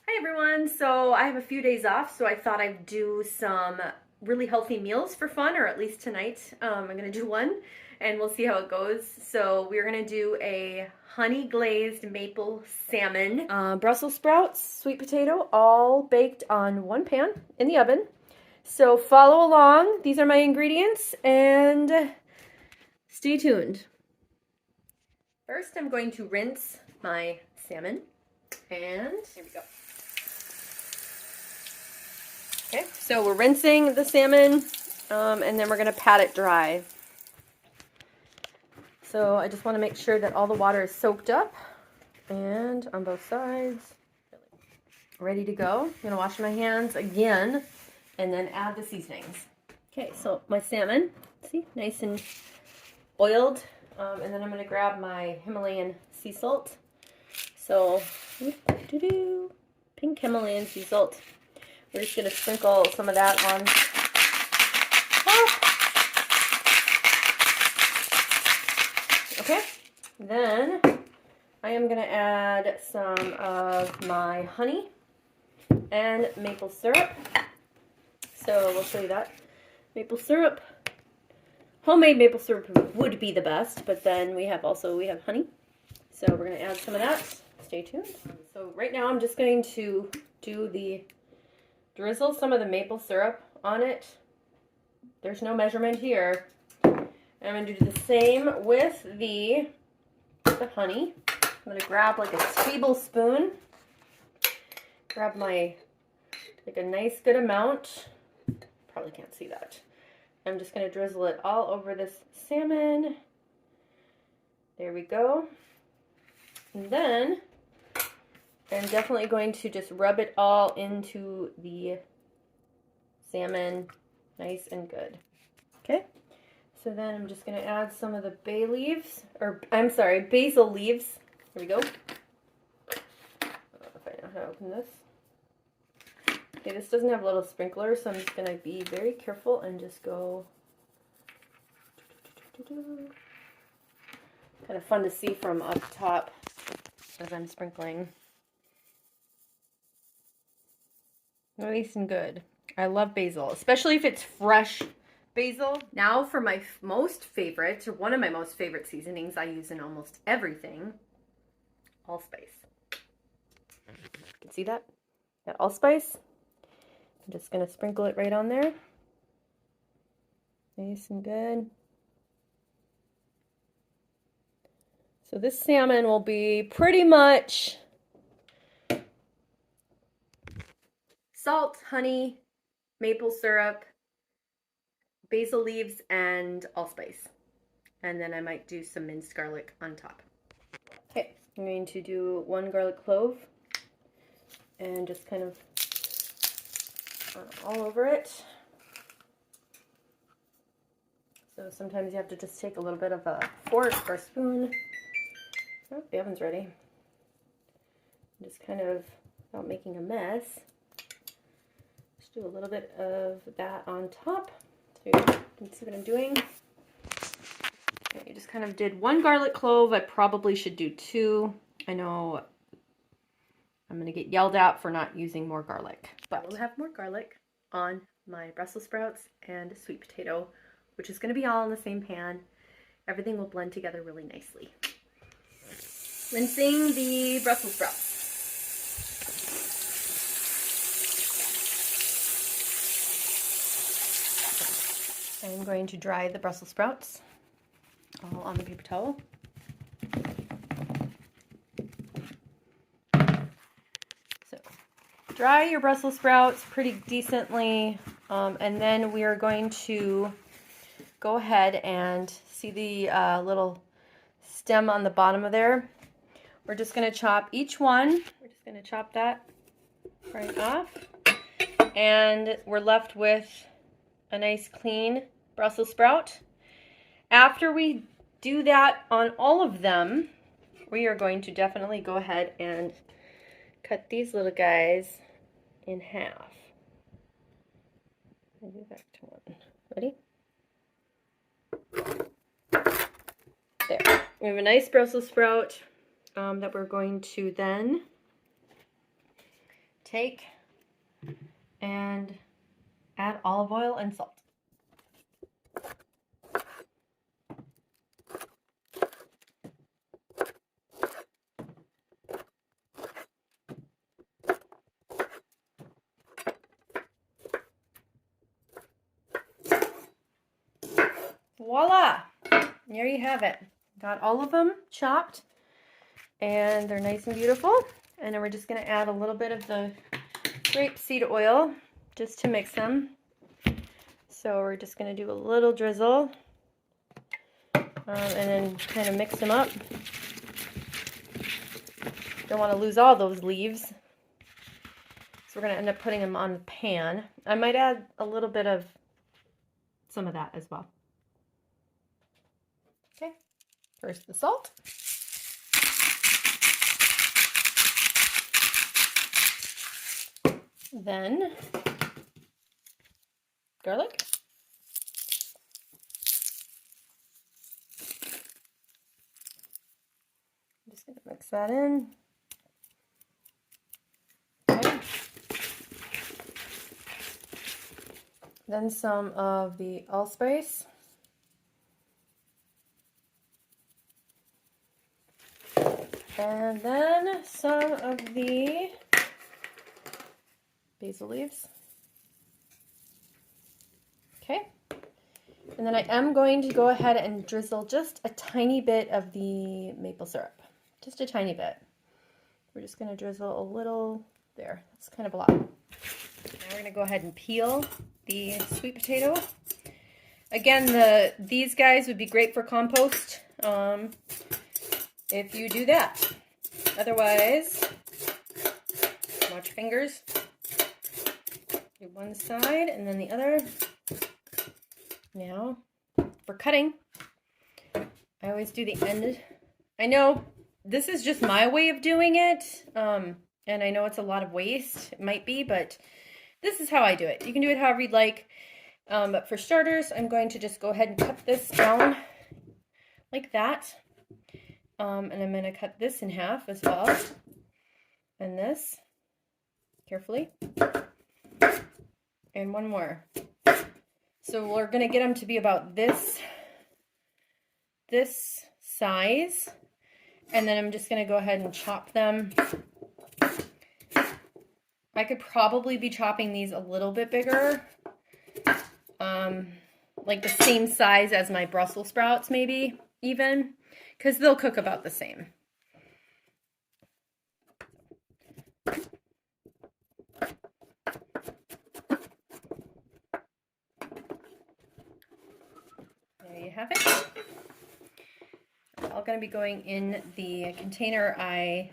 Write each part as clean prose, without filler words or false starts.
Hi everyone, so I have a few days off, so I thought I'd do some really healthy meals for fun, or at least tonight. I'm gonna do one and we'll see how it goes. So we're gonna do a honey glazed maple salmon, Brussels sprouts, sweet potato, all baked on one pan in the oven. So follow along, these are my ingredients, and stay tuned. First I'm going to rinse my salmon, and here we go. Okay, so we're rinsing the salmon, and then we're going to pat it dry. So I just want to make sure that all the water is soaked up, and on both sides. Ready to go. I'm going to wash my hands again, and then add the seasonings. Okay, so my salmon, see, nice and oiled, and then I'm going to grab my Himalayan sea salt. So, pink Himalayan sea salt. We're just going to sprinkle some of that on top. Okay, then I am going to add some of my honey and maple syrup. So we'll show you that. Maple syrup. Homemade maple syrup would be the best, but then we have honey. So we're going to add some of that. Stay tuned. So right now I'm just going to drizzle some of the maple syrup on it. There's no measurement here. And I'm going to do the same with the honey. I'm going to grab like a tablespoon. Grab my, like a nice good amount. Probably can't see that. I'm just going to drizzle it all over this salmon. There we go. And then I'm definitely going to just rub it all into the salmon nice and good. Okay, so then I'm just going to add some of the basil leaves. Here we go. I don't know if I know how to open this. Okay, this doesn't have a little sprinkler, so I'm just going to be very careful and just go. Kind of fun to see from up top as I'm sprinkling. Nice and good. I love basil, especially if it's fresh basil. Now for my most favorite, or one of my most favorite seasonings I use in almost everything, allspice. You can see that? That allspice. I'm just going to sprinkle it right on there. Nice and good. So this salmon will be pretty much salt, honey, maple syrup, basil leaves, and allspice. And then I might do some minced garlic on top. Okay, I'm going to do 1 garlic clove and just kind of all over it. So sometimes you have to just take a little bit of a fork or spoon. Oh, the oven's ready. Just kind of, without making a mess, just do a little bit of that on top so you can see what I'm doing. Okay, you just kind of did 1 garlic clove. I probably should do 2. I know I'm going to get yelled at for not using more garlic, but we'll have more garlic on my Brussels sprouts and sweet potato, which is going to be all in the same pan. Everything will blend together really nicely. Rinsing the Brussels sprouts. I'm going to dry the Brussels sprouts all on the paper towel. So dry your Brussels sprouts pretty decently, and then we are going to go ahead and see the little stem on the bottom of there. We're just going to chop each one. We're just going to chop that right off. And we're left with a nice clean Brussels sprout. After we do that on all of them, we are going to definitely go ahead and cut these little guys in half. I'll do back to one. Ready? There. We have a nice Brussels sprout that we're going to then take and add olive oil and salt. Voila! There you have it. Got all of them chopped and they're nice and beautiful. And then we're just going to add a little bit of the grapeseed oil just to mix them. So we're just going to do a little drizzle and then kind of mix them up. Don't want to lose all those leaves. So we're going to end up putting them on the pan. I might add a little bit of some of that as well. Okay, first the salt. Then garlic. I'm just going to mix that in. Okay. Then some of the allspice. And then some of the basil leaves. Okay. And then I am going to go ahead and drizzle just a tiny bit of the maple syrup. Just a tiny bit. We're just going to drizzle a little there. That's kind of a lot. Now we're going to go ahead and peel the sweet potato. Again, these guys would be great for compost if you do that. Otherwise, watch your fingers. Do one side and then the other. Now, for cutting, I always do the end. I know this is just my way of doing it, and I know it's a lot of waste. It might be, but this is how I do it. You can do it however you'd like. But for starters, I'm going to just go ahead and cut this down like that. And I'm going to cut this in half as well. And this, carefully. And one more. So we're going to get them to be about this size. And then I'm just going to go ahead and chop them. I could probably be chopping these a little bit bigger. Like the same size as my Brussels sprouts, maybe, even. Because they'll cook about the same. There you have it. It's all going to be going in the container I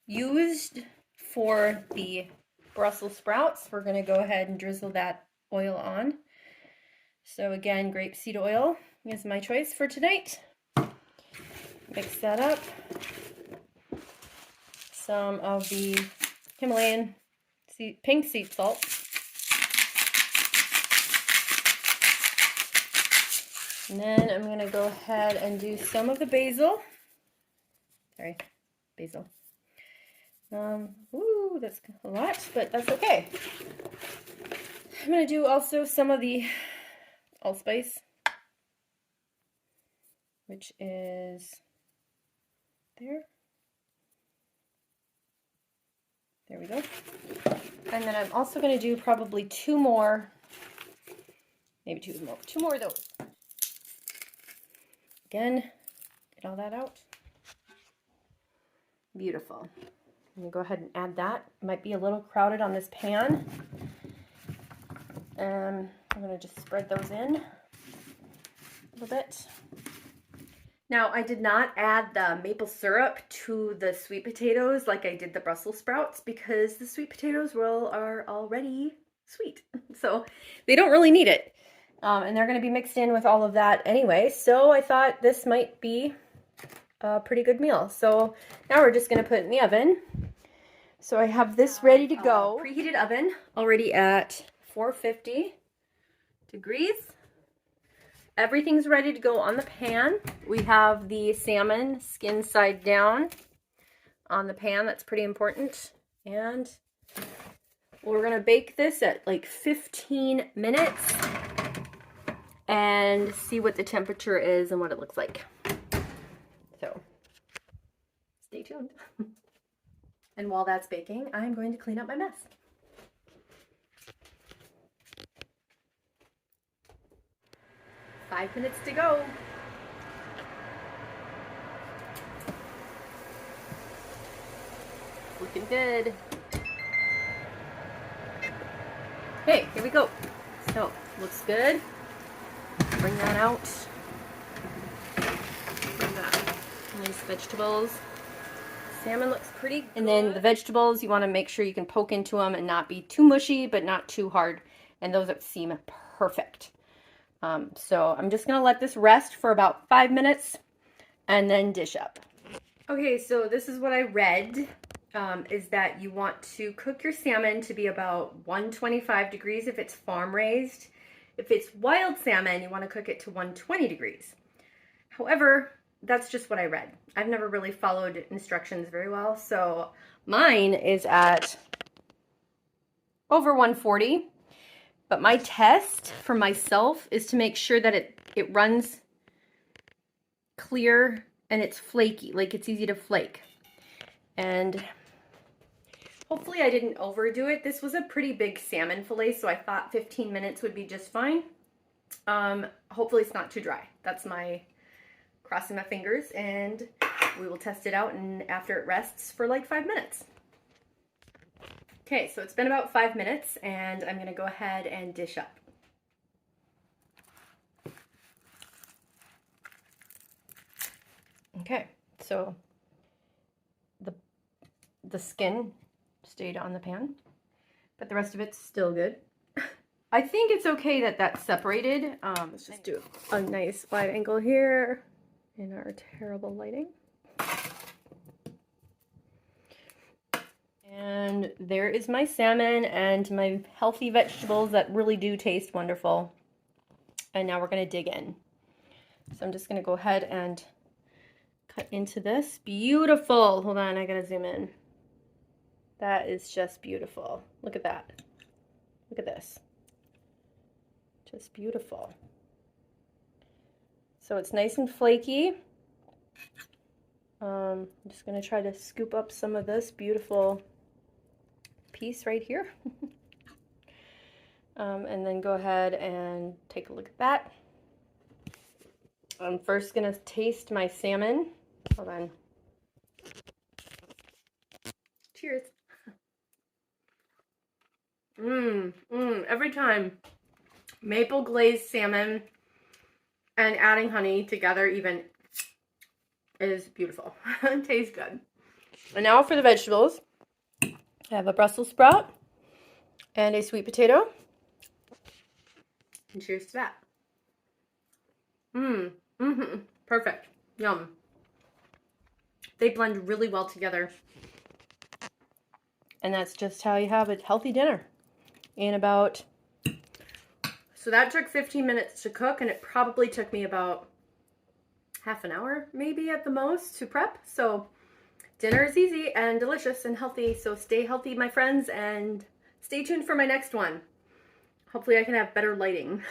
used for the Brussels sprouts. We're going to go ahead and drizzle that oil on. So again, grapeseed oil is my choice for tonight. Mix that up. Some of the Himalayan pink sea salt. And then I'm going to go ahead and do some of the basil. Sorry, basil. Ooh, that's a lot, but that's okay. I'm going to do also some of the allspice, which is there. There we go. And then I'm also going to do probably two more, maybe two more of those. Again, get all that out. Beautiful. I'm going to go ahead and add that. It might be a little crowded on this pan. I'm going to just spread those in a little bit. Now, I did not add the maple syrup to the sweet potatoes like I did the Brussels sprouts because the sweet potatoes are already sweet. So they don't really need it. And they're going to be mixed in with all of that anyway. So I thought this might be a pretty good meal. So now we're just going to put it in the oven. So I have this ready to go. Preheated oven already at 450 degrees. Everything's ready to go on the pan. We have the salmon skin side down on the pan. That's pretty important. And We're gonna bake this at like 15 minutes and see what the temperature is and what it looks like. So stay tuned. And while that's baking, I'm going to clean up my mess. Five minutes to go. Looking good. Okay, here we go. So, looks good. Bring that out. Bring that. Nice vegetables. Salmon looks pretty good. And then the vegetables, you want to make sure you can poke into them and not be too mushy, but not too hard. And those seem perfect. So I'm just going to let this rest for about 5 minutes and then dish up. Okay, so this is what I read, is that you want to cook your salmon to be about 125 degrees if it's farm raised. If it's wild salmon, you want to cook it to 120 degrees. However, that's just what I read. I've never really followed instructions very well, so mine is at over 140. But my test for myself is to make sure that it runs clear and it's flaky, like it's easy to flake. And hopefully I didn't overdo it. This was a pretty big salmon fillet, so I thought 15 minutes would be just fine. Hopefully it's not too dry. That's my crossing my fingers, and we will test it out and after it rests for like 5 minutes. Okay, so it's been about 5 minutes, and I'm going to go ahead and dish up. Okay, so the skin stayed on the pan, but the rest of it's still good. I think it's okay that that's separated. Let's just do a nice wide angle here in our terrible lighting. And there is my salmon and my healthy vegetables that really do taste wonderful. And now we're going to dig in. So I'm just going to go ahead and cut into this. Beautiful. Hold on, I got to zoom in. That is just beautiful. Look at that. Look at this. Just beautiful. So it's nice and flaky. I'm just going to try to scoop up some of this beautiful piece right here. And then go ahead and take a look at that. I'm first going to taste my salmon. Hold on. Cheers. Every time. Maple glazed salmon and adding honey together even is beautiful. It tastes good. And now for the vegetables. I have a Brussels sprout and a sweet potato. And cheers to that. Perfect. Yum. They blend really well together. And that's just how you have a healthy dinner. So that took 15 minutes to cook, and it probably took me about half an hour, maybe at the most, to prep. So dinner is easy and delicious and healthy. So stay healthy, my friends, and stay tuned for my next one. Hopefully I can have better lighting.